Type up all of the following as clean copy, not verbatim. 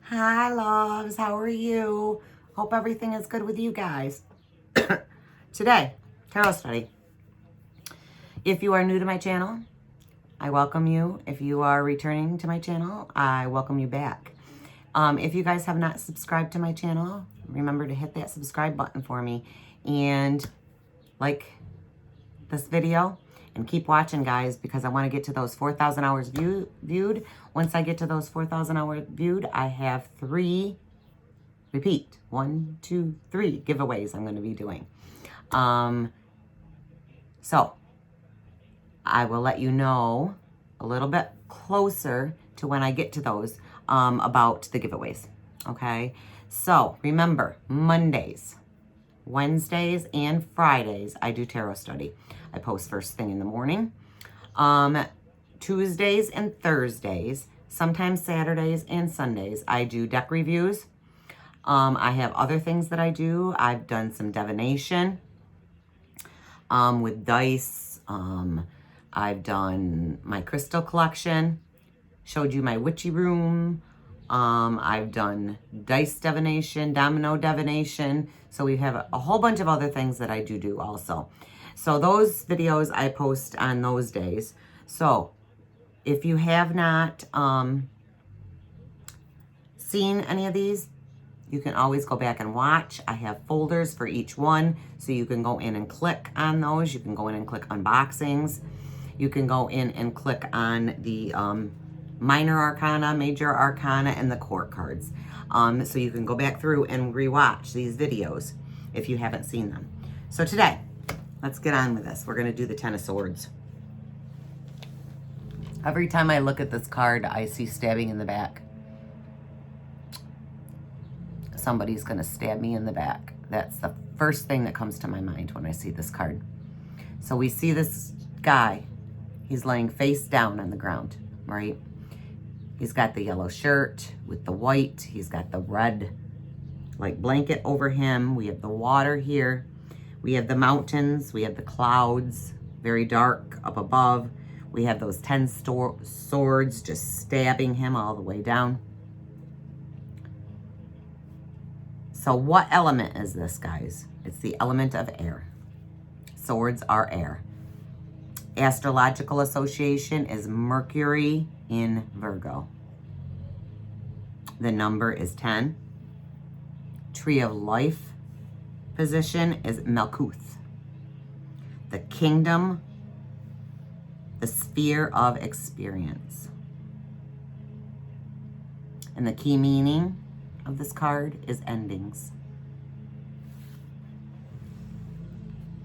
Hi, loves. How are you? Hope everything is good with you guys. Today, tarot study. If you are new to my channel, I welcome you. If you are returning to my channel, I welcome you back. If you guys have not subscribed to my channel, remember to hit that subscribe button for me and like this video and keep watching, guys, because I want to get to those 4,000 hours viewed. Once I get to those 4,000 hours viewed, I have 3 1, 2, 3 giveaways I'm going to be doing. So I will let you know a little bit closer to when I get to those about the giveaways. Okay. So remember, Mondays, Wednesdays, and Fridays, I do tarot study. I post first thing in the morning. Tuesdays and Thursdays, sometimes Saturdays and Sundays, I do deck reviews. I have other things that I do. I've done some divination with dice. I've done my crystal collection, showed you my witchy room. I've done dice divination, domino divination. So we have a whole bunch of other things that I do also. So those videos I post on those days. So if you have not seen any of these, you can always go back and watch. I have folders for each one, so you can go in and click on those. You can go in and click unboxings. You can go in and click on the minor arcana, major arcana, and the court cards. So you can go back through and rewatch these videos if you haven't seen them. So today, let's get on with this. We're going to do the Ten of Swords. Every time I look at this card, I see stabbing in the back. Somebody's going to stab me in the back. That's the first thing that comes to my mind when I see this card. So we see this guy. He's laying face down on the ground, right? He's got the yellow shirt with the white. He's got the red, like, blanket over him. We have the water here. We have the mountains. We have the clouds, very dark up above. We have those 10 swords just stabbing him all the way down. So what element is this, guys? It's the element of air. Swords are air. Astrological association is Mercury in Virgo. The number is 10. Tree of life position is Malkuth. The kingdom, the sphere of experience. And the key meaning of this card is endings.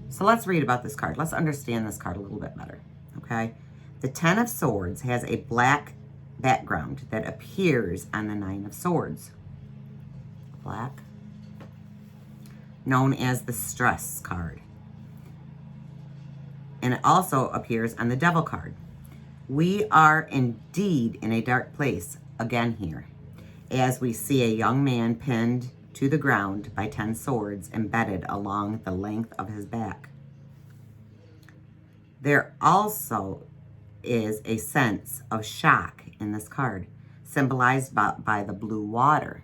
So let's read about this card. Let's understand this card a little bit better, okay? The 10 of Swords has a black background that appears on the 9 of Swords. Black. Known as the stress card. And it also appears on the Devil card. We are indeed in a dark place again here, as we see a young man pinned to the ground by 10 swords embedded along the length of his back. There also is a sense of shock in this card, symbolized by the blue water.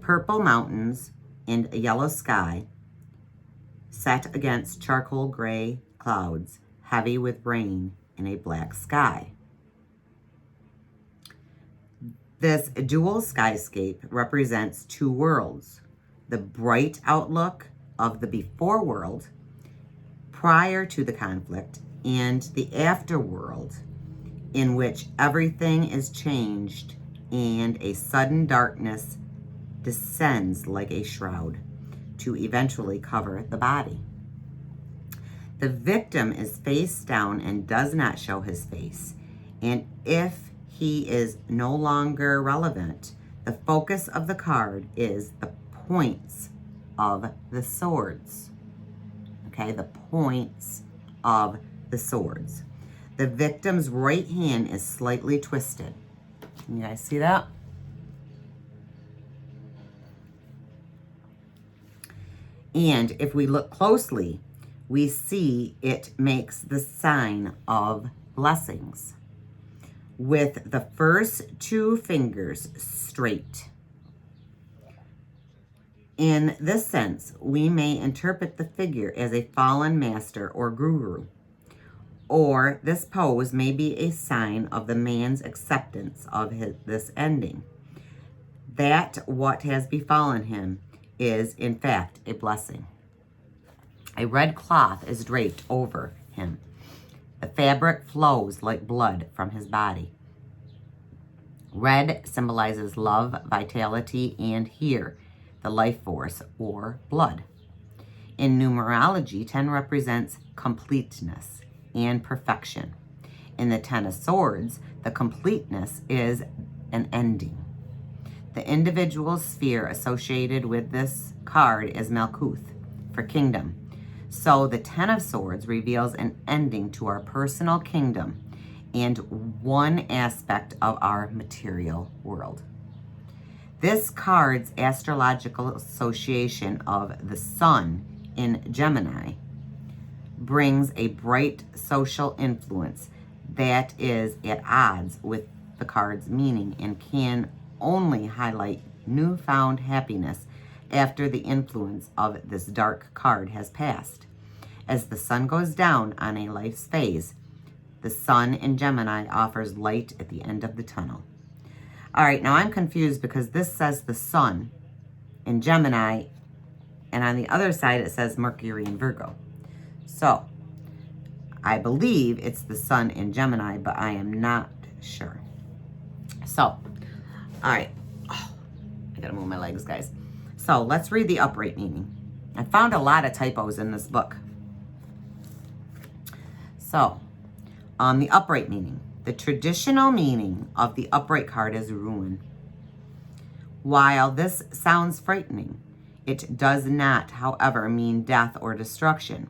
Purple mountains and a yellow sky set against charcoal gray clouds, heavy with rain in a black sky. This dual skyscape represents 2 worlds, the bright outlook of the before world prior to the conflict and the afterworld in which everything is changed and a sudden darkness descends like a shroud to eventually cover the body. The victim is face down and does not show his face, and if he is no longer relevant, the focus of the card is the points of the swords. Okay, the points of the swords. The victim's right hand is slightly twisted. Can you guys see that? And if we look closely, we see it makes the sign of blessings, with the first two fingers straight. In this sense, we may interpret the figure as a fallen master or guru, or this pose may be a sign of the man's acceptance of this ending, that what has befallen him is, in fact, a blessing. A red cloth is draped over him. The fabric flows like blood from his body. Red symbolizes love, vitality, and here, the life force or blood. In numerology, 10 represents completeness and perfection. In the 10 of Swords, the completeness is an ending. The individual sphere associated with this card is Malkuth, for kingdom. So the 10 of Swords reveals an ending to our personal kingdom and one aspect of our material world. This card's astrological association of the sun in Gemini brings a bright social influence that is at odds with the card's meaning and can only highlight newfound happiness after the influence of this dark card has passed. As the sun goes down on a life's phase, the sun in Gemini offers light at the end of the tunnel. All right, now I'm confused because this says the sun in Gemini, and on the other side it says Mercury in Virgo. So I believe it's the sun in Gemini, but I am not sure. So, all right. Oh, I gotta move my legs, guys. So let's read the upright meaning. I found a lot of typos in this book. So, the upright meaning. The traditional meaning of the upright card is ruin. While this sounds frightening, it does not, however, mean death or destruction.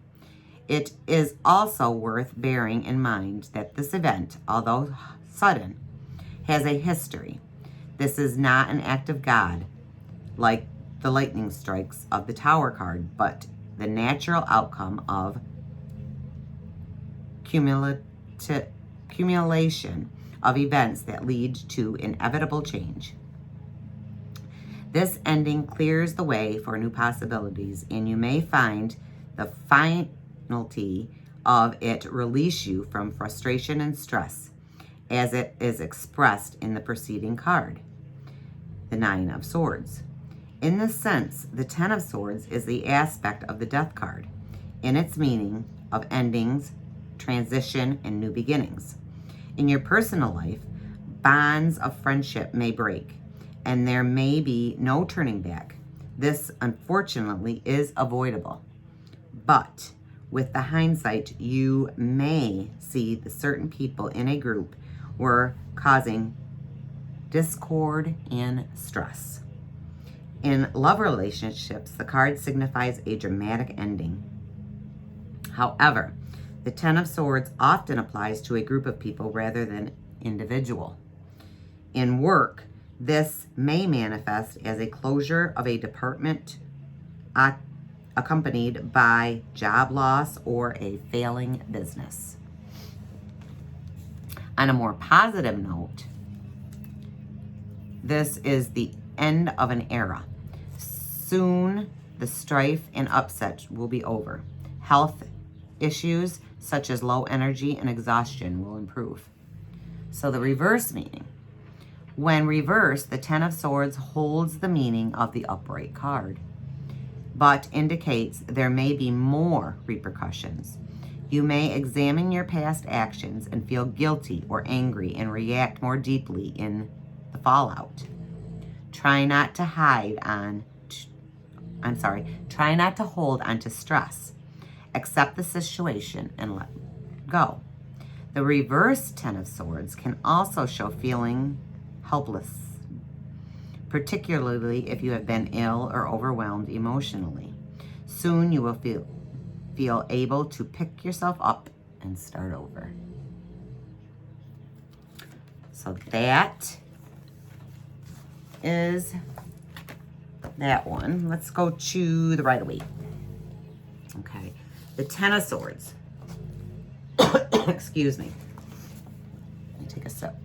It is also worth bearing in mind that this event, although sudden, has a history. This is not an act of God, like the lightning strikes of the Tower card, but the natural outcome of accumulation of events that lead to inevitable change. This ending clears the way for new possibilities, and you may find the finality of it release you from frustration and stress, as it is expressed in the preceding card, the 9 of Swords. In this sense, the 10 of Swords is the aspect of the Death card, in its meaning of endings, transition, and new beginnings. In your personal life, bonds of friendship may break, and there may be no turning back. This, unfortunately, is avoidable. But with the hindsight, you may see that certain people in a group were causing discord and stress. In love relationships, the card signifies a dramatic ending. However, the 10 of Swords often applies to a group of people rather than individual. In work, this may manifest as a closure of a department accompanied by job loss or a failing business. On a more positive note, this is the end of an era. Soon, the strife and upset will be over. Health issues such as low energy and exhaustion will improve. So the reverse meaning. When reversed, the 10 of Swords holds the meaning of the upright card, but indicates there may be more repercussions. You may examine your past actions and feel guilty or angry and react more deeply in the fallout. Try not to hold on to stress. Accept the situation and let go. The reverse 10 of Swords can also show feeling helpless, particularly if you have been ill or overwhelmed emotionally. Soon you will feel able to pick yourself up and start over. So that is that one. Let's go to the Rider-Waite. Okay. The Ten of Swords. Excuse me. Let me take a sip.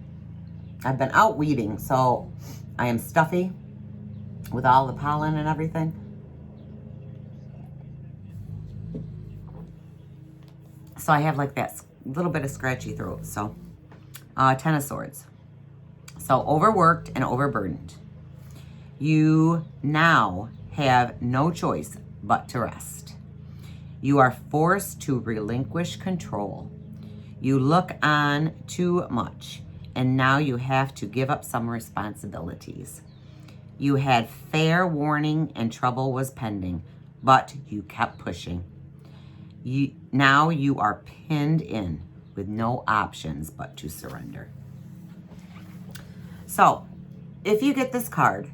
I've been out weeding, so I am stuffy with all the pollen and everything. So I have like that little bit of scratchy throat. So, Ten of Swords. So overworked and overburdened. You now have no choice but to rest. You are forced to relinquish control. You look on too much, and now you have to give up some responsibilities. You had fair warning and trouble was pending, but you kept pushing. Now you are pinned in with no options but to surrender. So, if you get this card,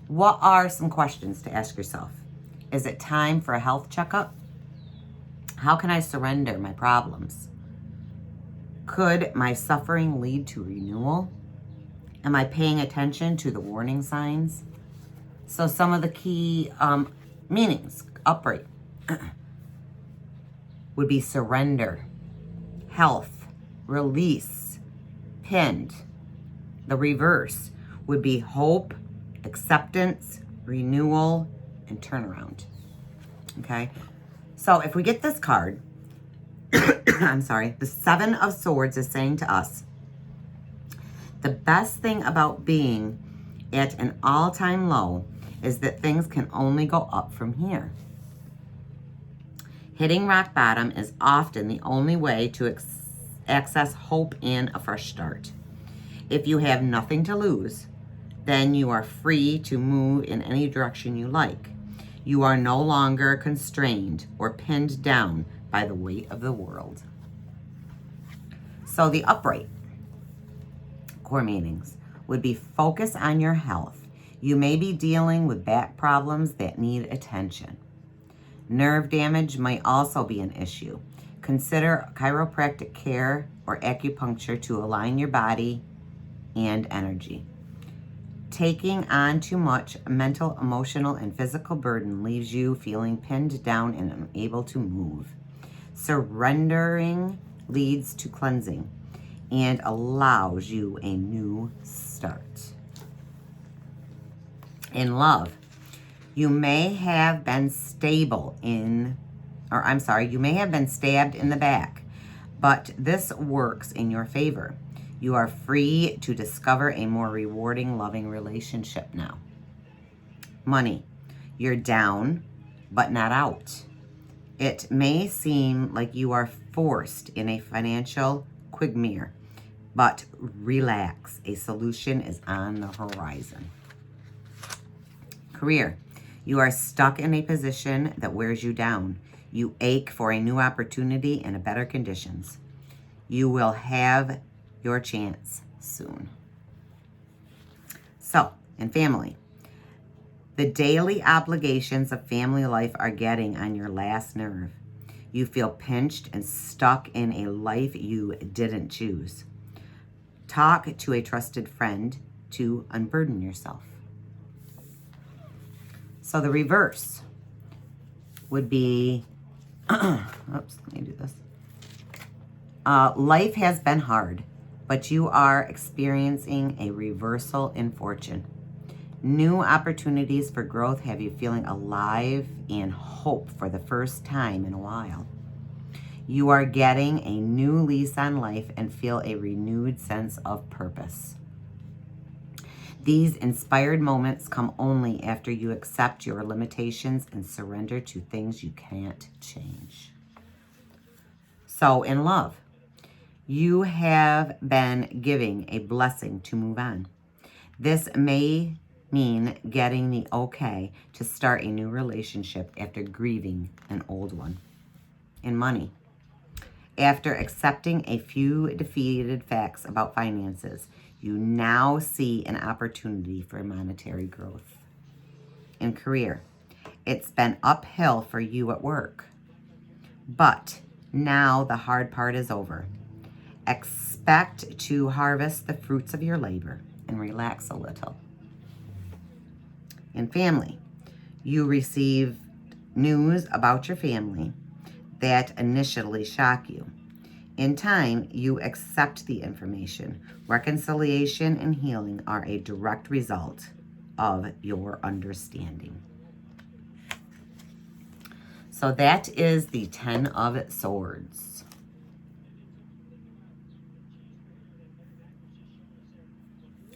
what are some questions to ask yourself? Is it time for a health checkup? How can I surrender my problems? Could my suffering lead to renewal? Am I paying attention to the warning signs? So some of the key meanings, upright, would be surrender, health, release, pinned. The reverse would be hope, acceptance, renewal, and turnaround. Okay? So if we get this card, I'm sorry, the Seven of Swords is saying to us, the best thing about being at an all-time low is that things can only go up from here. Hitting rock bottom is often the only way to access hope and a fresh start. If you have nothing to lose, then you are free to move in any direction you like. You are no longer constrained or pinned down by the weight of the world. So the upright core meanings would be focus on your health. You may be dealing with back problems that need attention. Nerve damage might also be an issue. Consider chiropractic care or acupuncture to align your body and energy. Taking on too much mental, emotional, and physical burden leaves you feeling pinned down and unable to move. Surrendering leads to cleansing and allows you a new start. In love, you may have been stabbed in the back, but this works in your favor. You are free to discover a more rewarding, loving relationship now. Money, you're down, but not out. It may seem like you are forced in a financial quagmire, but relax. A solution is on the horizon. Career, you are stuck in a position that wears you down. You ache for a new opportunity and better conditions. You will have your chance soon. So, in family, the daily obligations of family life are getting on your last nerve. You feel pinched and stuck in a life you didn't choose. Talk to a trusted friend to unburden yourself. So the reverse would be, oops, let me do this. Life has been hard, but you are experiencing a reversal in fortune. New opportunities for growth have you feeling alive and hope for the first time in a while. You are getting a new lease on life and feel a renewed sense of purpose. These inspired moments come only after you accept your limitations and surrender to things you can't change. So in love, you have been giving a blessing to move on. This may mean getting the okay to start a new relationship after grieving an old one. In money, after accepting a few defeated facts about finances, you now see an opportunity for monetary growth. In career, it's been uphill for you at work, but now the hard part is over. Expect to harvest the fruits of your labor and relax a little. In family, you receive news about your family that initially shock you. In time, you accept the information. Reconciliation and healing are a direct result of your understanding. So that is the 10 of Swords.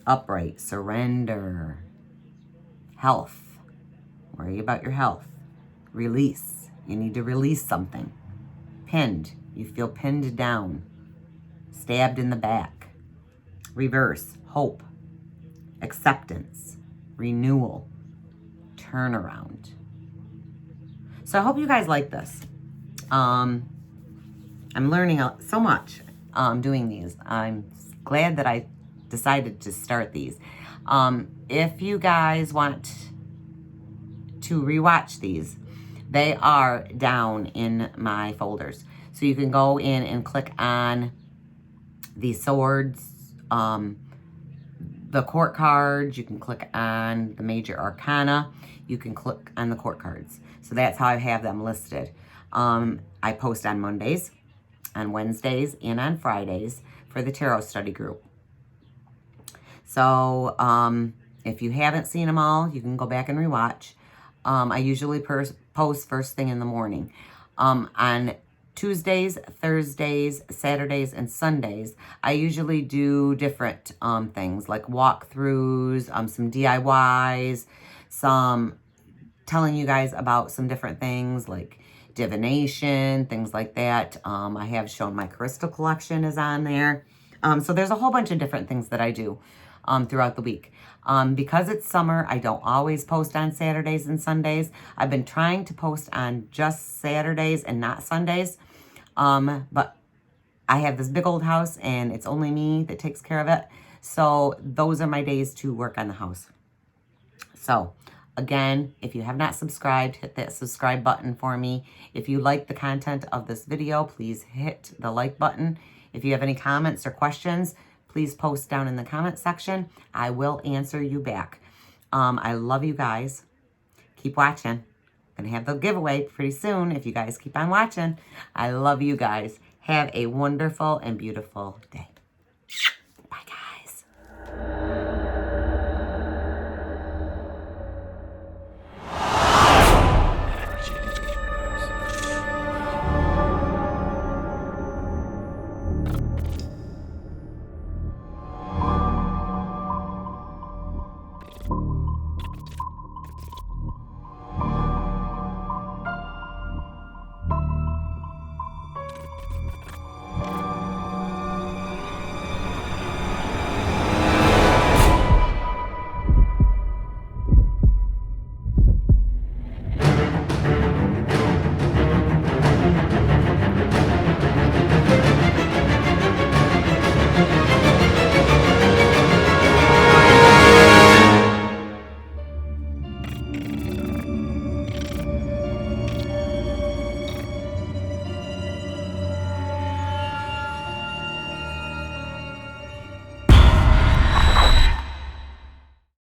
Upright, surrender. Health, worry about your health. Release, you need to release something. Pinned, you feel pinned down. Stabbed in the back. Reverse, hope. Acceptance, renewal, turnaround. So I hope you guys like this. I'm learning so much doing these. I'm glad that I decided to start these. If you guys want to rewatch these, they are down in my folders. So you can go in and click on the swords, the court cards. You can click on the major arcana. You can click on the court cards. So that's how I have them listed. I post on Mondays, on Wednesdays, and on Fridays for the tarot study group. So if you haven't seen them all, you can go back and rewatch. I usually post first thing in the morning. On Tuesdays, Thursdays, Saturdays, and Sundays, I usually do different things like walkthroughs, some DIYs, some telling you guys about some different things like divination, things like that. I have shown my crystal collection is on there. So there's a whole bunch of different things that I do throughout the week. Because it's summer, I don't always post on Saturdays and Sundays. I've been trying to post on just Saturdays and not Sundays. But I have this big old house and it's only me that takes care of it. So those are my days to work on the house. So again, if you have not subscribed, hit that subscribe button for me. If you like the content of this video, please hit the like button. If you have any comments or questions, please post down in the comment section. I will answer you back. I love you guys. Keep watching. I'm going to have the giveaway pretty soon if you guys keep on watching. I love you guys. Have a wonderful and beautiful day.